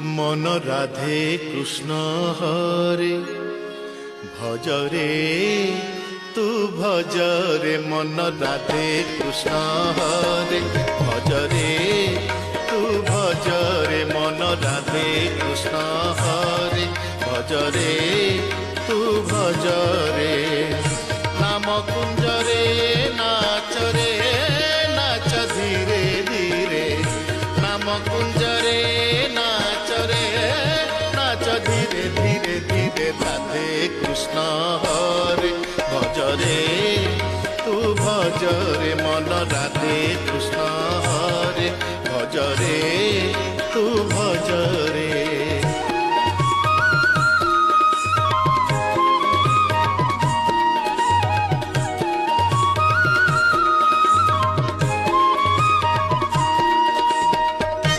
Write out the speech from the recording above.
मन राधे कृष्ण हरे भजरे तू भजरे मन राधे कृष्ण हरे भजरे तू भजरे मन राधे कृष्ण हरे भजरे तू भजरे नाम कुंजरे नाचरे नाच धीरे धीरे नाम कुंजरे नाचरे नाच धीरे धीरे धीरे राधे कृष्ण हरे भजरे तू भजरे मन राधे कृष्ण हरे भजरे तू भजरे।